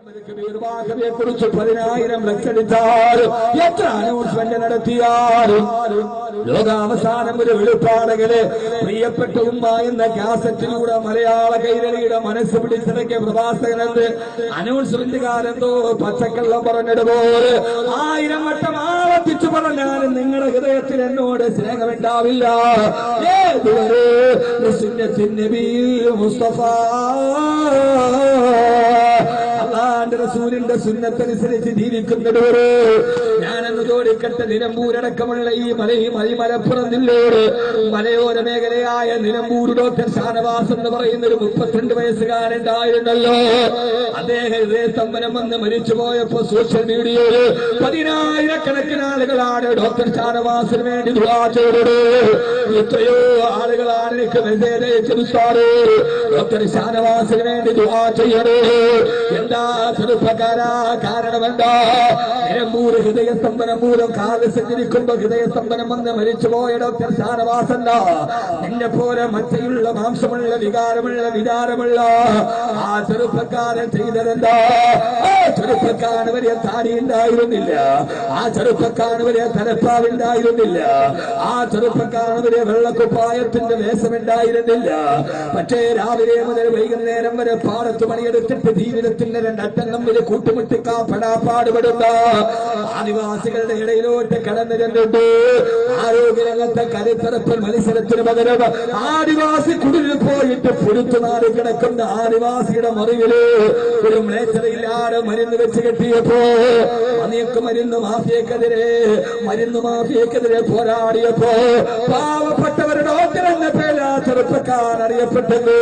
കുറിച്ച് 10,000 ലക്ഷടിച്ചാലും എത്ര അനൗൺസ്മെന്റ് നടത്തിയാലും ലോകാവസാനം ഒരു വെളിപ്പാടകര് പ്രിയപ്പെട്ട ഉമ്മ എന്ന കാസറ്റിലൂടെ മലയാള കൈരളിയുടെ മനസ്സ് പിടിച്ചിറക്കിയ പ്രവാസകനെന്ന് അനൗൺസ്മെന്റുകാരെന്തോ പച്ചക്കള്ളം പറഞ്ഞതുപോലെ 1000 വട്ടം ആവർത്തിച്ചു പറഞ്ഞാലും നിങ്ങളുടെ ഹൃദയത്തിൽ എന്നോട് സ്നേഹമുണ്ടാവില്ല. ഏതുവരെ മുസ്തഫ അള്ളാന്റെ റസൂലിന്റെ സുന്നത്തനുസരിച്ച് ജീവിക്കുന്നവര് ഞാനെന്ന് ചോദിക്കട്ടെ. നിലമ്പൂരടക്കമുള്ള ഈ മലപ്പുറം ജില്ലയുടെ മലയോര മേഖലയായ നിലമ്പൂർ ഡോക്ടർ ഷാനവാസ് എന്ന് പറയുന്ന ഒരു 32 വയസ്സുകാരുണ്ടായിരുന്നല്ലോ. അദ്ദേഹം ഹൃദയസ്തംഭനം വന്ന് മരിച്ചുപോയപ്പോ സോഷ്യൽ മീഡിയയിൽ 10,000-കണക്കിന് ആളുകളാണ് ഡോക്ടർ ഷാനവാസിന് വേണ്ടി ദുആ ചെയ്തത്. എത്രയോ ആളുകളാണ് എനിക്ക് മെസ്സേജ് അയച്ചത്, സാറേ ഡോക്ടർ ഷാനവാസിന് വേണ്ടി ദുആ ചെയ്യണേ. എന്താ ചെറുപ്പക്കാരാ, കാരണം എന്താ? നിലമ്പൂർ ഹൃദയസ്തംഭനം മൂലം കാല് സഞ്ചരിക്കുമ്പോ ഹൃദയസ്തംഭനം വന്ന് മരിച്ചുപോയ ഡോക്ടർ ഷാനവാസല്ല നിന്നെ പോലെ മച്ചയുള്ള മാംസമുള്ള വികാരമുള്ള ആ ചെറുപ്പക്കാരൻ ചെയ്തതെന്താ? ആ ചെറുപ്പക്കാരന് വലിയ താടി ഉണ്ടായിരുന്നില്ല, ആ ചെറുപ്പക്കാരന് വലിയ തലപ്പാവുണ്ടായിരുന്നില്ല, ആ ചെറുപ്പക്കാരന് വലിയ വെള്ളക്കുപ്പായത്തിന്റെ വേഷമുണ്ടായിരുന്നില്ല. പക്ഷേ രാവിലെ മുതൽ വൈകുന്നേരം വരെ പാടത്ത് പണിയെടുത്തിട്ട് ജീവിതത്തിന്റെ 2 അറ്റം വലിയ കൂട്ടുമുട്ടിക്കാൻ പെടാപ്പാടുപെടുന്ന ആദിവാസികളുടെ ഇടയിലോട്ട് കടന്നു ചെന്നിട്ട് ആരോഗ്യരംഗത്തെ കരുത്തറപ്പൽ മത്സരത്തിന് പകരം ആദിവാസി കുടിലിൽ പോയിട്ട് പുരുത്തുനാട് കിടക്കുന്ന ആദിവാസിയുടെ മറിവില് ഒരു മ്ലേച്ഛതയില്ലാതെ മരുന്ന് വെച്ച് കെട്ടിയപ്പോ മരുന്ന് മാഫിയക്കെതിരെ പോരാടിയപ്പോ പാവപ്പെട്ടവരുടെ ഡോക്ടർ എന്ന പേര് ആ ചെറുപ്പക്കാരൻ അറിയപ്പെട്ടത്.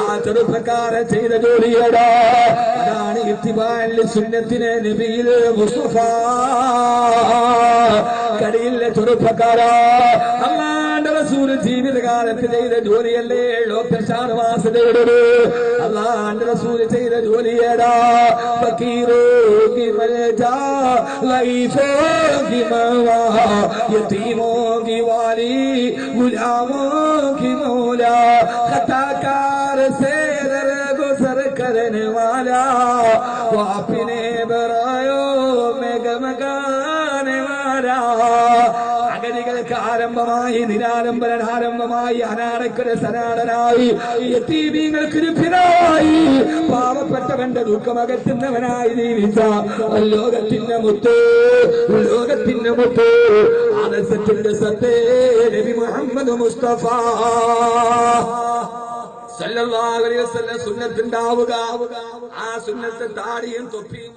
ആ ചെറുപ്പക്കാരൻ ചെയ്ത ജോലിയോടാ അതാണ് ഇത്തിബാഅ് സുന്നത്തിനെ നബിയിൽ മുസ്തഫ. കടിയിലെ ചെറുപ്പക്കാരാ, അല്ലാഹുവിന്റെ റസൂൽ ജീവിതകാലത്ത് ചെയ്ത ജോലിയല്ലേ ഡോക്ടർ ഷാനവാസ് ചെയ്തത്? അല്ലാഹുവിന്റെ റസൂൽ ചെയ്ത ജോലിയേടാ. ഫക്കീറോ കി മൽജാ ലൈഫോ കി മവാ യതീമോ കി Valley ഗുലാമോ Ki Maula ഖതാകാർ say there ഗുസർ करने वाला वो अपने बरायो में गमगाने वाला. അഗതികൾക്ക് ആരംഭമായി നിരാലംബനാരംഭമായി അനാടക്കൊരു സനാടനായി യതീമീങ്ങൾക്ക് പിതാവായി പാവപ്പെട്ടവന്റെ ദുഃഖമകറ്റുന്നവനായി ജീവിച്ച ലോകത്തിന്റെ മുത്ത് ആദർശത്തിന്റെ സത്തേ നബി മുഹമ്മദ് മുസ്തഫ സല്ലല്ലാഹു അലൈഹി വസല്ലം സുന്നത്തുണ്ടാവുക. ആ സുന്നത്ത് താടിയും തൊപ്പിയും